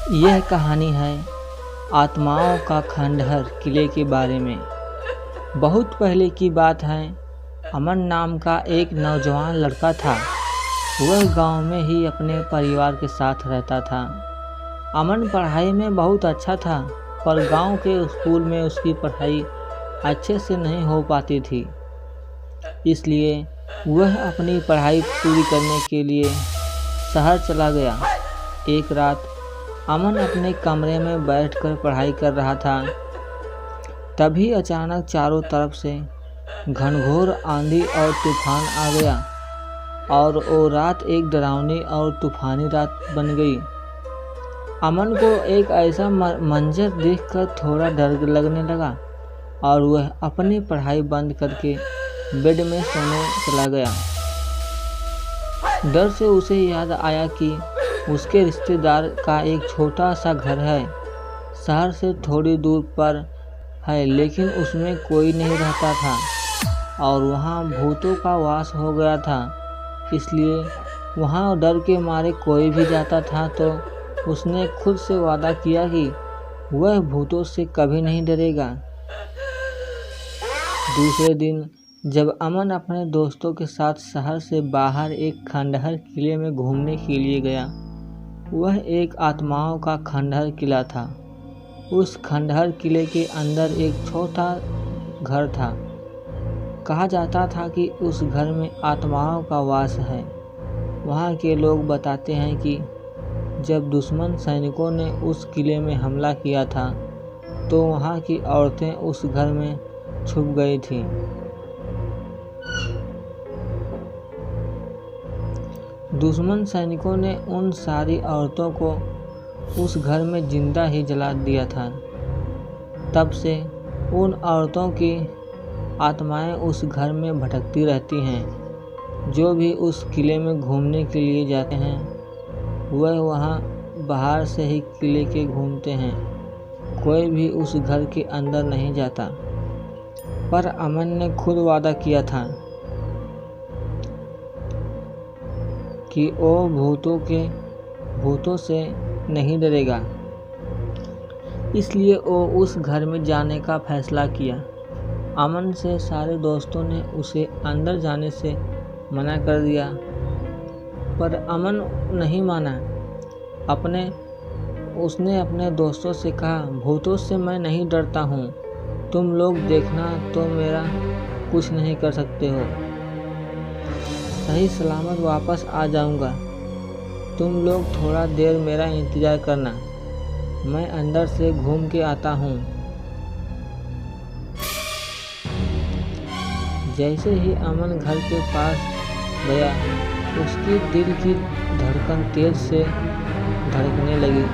यह कहानी है आत्माओं का खंडहर किले के बारे में। बहुत पहले की बात है। अमन नाम का एक नौजवान लड़का था। वह गांव में ही अपने परिवार के साथ रहता था। अमन पढ़ाई में बहुत अच्छा था, पर गांव के स्कूल में उसकी पढ़ाई अच्छे से नहीं हो पाती थी। इसलिए वह अपनी पढ़ाई पूरी करने के लिए शहर चला गया। एक रात अमन अपने कमरे में बैठकर पढ़ाई कर रहा था। तभी अचानक चारों तरफ से घनघोर आंधी और तूफान आ गया और वो रात एक डरावनी और तूफानी रात बन गई। अमन को एक ऐसा मंजर देखकर थोड़ा डर लगने लगा और वह अपनी पढ़ाई बंद करके बेड में सोने चला गया। डर से उसे याद आया कि उसके रिश्तेदार का एक छोटा सा घर है, शहर से थोड़ी दूर पर है, लेकिन उसमें कोई नहीं रहता था और वहाँ भूतों का वास हो गया था। इसलिए वहाँ डर के मारे कोई भी जाता था तो उसने खुद से वादा किया कि वह भूतों से कभी नहीं डरेगा। दूसरे दिन जब अमन अपने दोस्तों के साथ शहर से बाहर एक खंडहर किले में घूमने के लिए गया। वह एक आत्माओं का खंडहर किला था। उस खंडहर किले के अंदर एक छोटा घर था। कहा जाता था कि उस घर में आत्माओं का वास है। वहाँ के लोग बताते हैं कि जब दुश्मन सैनिकों ने उस किले में हमला किया था तो वहाँ की औरतें उस घर में छुप गई थीं। दुश्मन सैनिकों ने उन सारी औरतों को उस घर में जिंदा ही जला दिया था। तब से उन औरतों की आत्माएं उस घर में भटकती रहती हैं। जो भी उस किले में घूमने के लिए जाते हैं वह वहां बाहर से ही किले के घूमते हैं। कोई भी उस घर के अंदर नहीं जाता। पर अमन ने खुद वादा किया था कि वो भूतों से नहीं डरेगा। इसलिए वो उस घर में जाने का फैसला किया। अमन से सारे दोस्तों ने उसे अंदर जाने से मना कर दिया, पर अमन नहीं माना। उसने अपने दोस्तों से कहा, भूतों से मैं नहीं डरता हूँ, तुम लोग देखना तो मेरा कुछ नहीं कर सकते हो। सही सलामत वापस आ जाऊंगा। तुम लोग थोड़ा देर मेरा इंतजार करना, मैं अंदर से घूम के आता हूँ। जैसे ही अमन घर के पास गया उसकी दिल की धड़कन तेज से धड़कने लगी।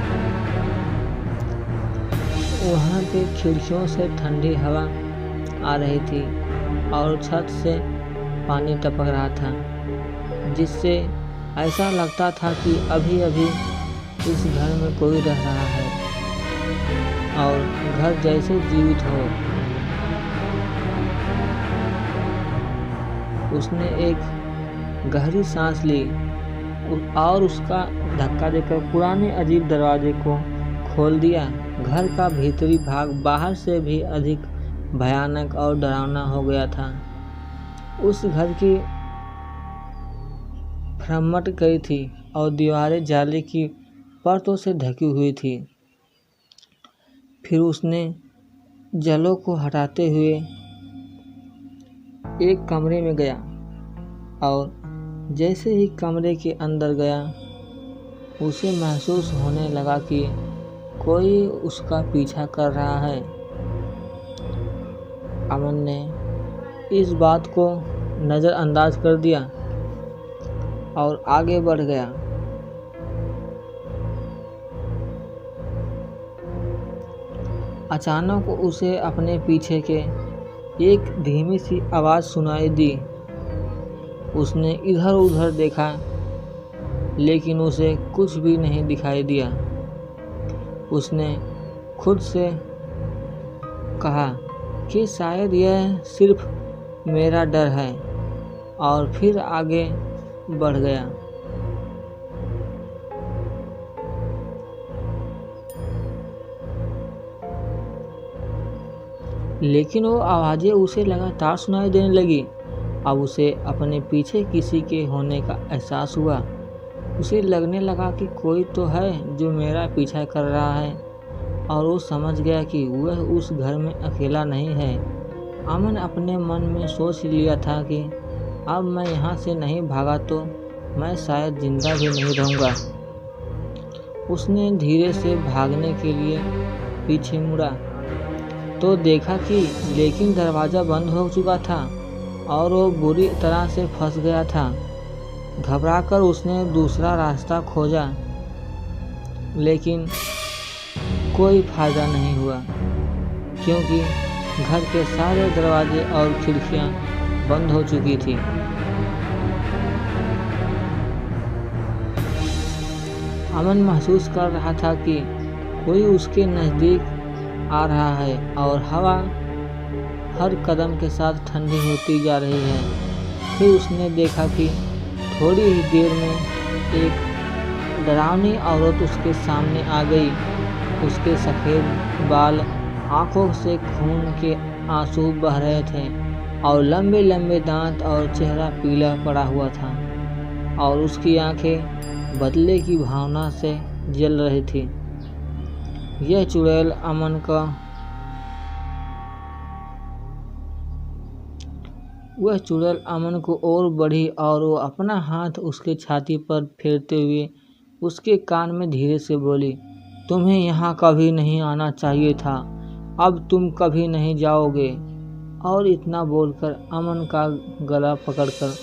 वहाँ पे खिड़कियों से ठंडी हवा आ रही थी और छत से पानी टपक रहा था, जिससे ऐसा लगता था कि अभी अभी इस घर में कोई रह रहा है और घर जैसे जीवित हो। उसने एक गहरी सांस ली और उसका धक्का देकर पुराने अजीब दरवाजे को खोल दिया। घर का भीतरी भाग बाहर से भी अधिक भयानक और डरावना हो गया था। उस घर की फरम्मट गई थी और दीवारें जाली की परतों से ढकी हुई थी। फिर उसने जलों को हटाते हुए एक कमरे में गया और जैसे ही कमरे के अंदर गया उसे महसूस होने लगा कि कोई उसका पीछा कर रहा है। अमन ने इस बात को नज़रअंदाज कर दिया और आगे बढ़ गया। अचानक उसे अपने पीछे के एक धीमी सी आवाज़ सुनाई दी। उसने इधर उधर देखा लेकिन उसे कुछ भी नहीं दिखाई दिया। उसने खुद से कहा कि शायद यह सिर्फ मेरा डर है और फिर आगे बढ़ गया। लेकिन वो आवाज़ें उसे लगातार सुनाई देने लगी। अब उसे अपने पीछे किसी के होने का एहसास हुआ। उसे लगने लगा कि कोई तो है जो मेरा पीछा कर रहा है, और वो समझ गया कि वह उस घर में अकेला नहीं है। अमन अपने मन में सोच लिया था कि अब मैं यहाँ से नहीं भागा तो मैं शायद जिंदा भी नहीं रहूँगा। उसने धीरे से भागने के लिए पीछे मुड़ा तो देखा कि लेकिन दरवाज़ा बंद हो चुका था और वो बुरी तरह से फंस गया था। घबराकर उसने दूसरा रास्ता खोजा, लेकिन कोई फायदा नहीं हुआ, क्योंकि घर के सारे दरवाजे और खिड़कियां बंद हो चुकी थी। अमन महसूस कर रहा था कि कोई उसके नज़दीक आ रहा है और हवा हर कदम के साथ ठंडी होती जा रही है। फिर उसने देखा कि थोड़ी ही देर में एक डरावनी औरत उसके सामने आ गई। उसके सफ़ेद बाल, आंखों से खून के आंसू बह रहे थे और लंबे लंबे दांत और चेहरा पीला पड़ा हुआ था, और उसकी आंखें बदले की भावना से जल रही थी। यह चुड़ैल अमन को और बढ़ी और वो अपना हाथ उसके छाती पर फेरते हुए उसके कान में धीरे से बोली, तुम्हें यहाँ कभी नहीं आना चाहिए था, अब तुम कभी नहीं जाओगे। और इतना बोलकर अमन का गला पकड़कर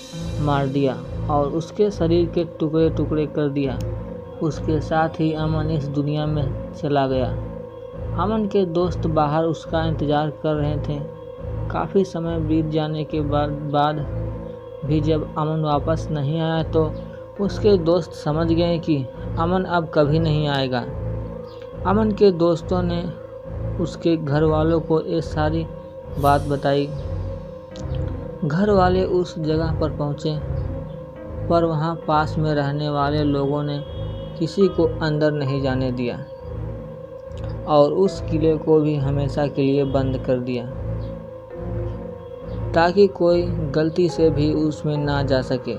मार दिया और उसके शरीर के टुकड़े टुकड़े कर दिया। उसके साथ ही अमन इस दुनिया में चला गया। अमन के दोस्त बाहर उसका इंतज़ार कर रहे थे। काफ़ी समय बीत जाने के बाद भी जब अमन वापस नहीं आया तो उसके दोस्त समझ गए कि अमन अब कभी नहीं आएगा। अमन के दोस्तों ने उसके घर वालों को ये सारी बात बताई। घर वाले उस जगह पर पहुँचे, पर वहाँ पास में रहने वाले लोगों ने किसी को अंदर नहीं जाने दिया और उस किले को भी हमेशा के लिए बंद कर दिया, ताकि कोई गलती से भी उसमें ना जा सके।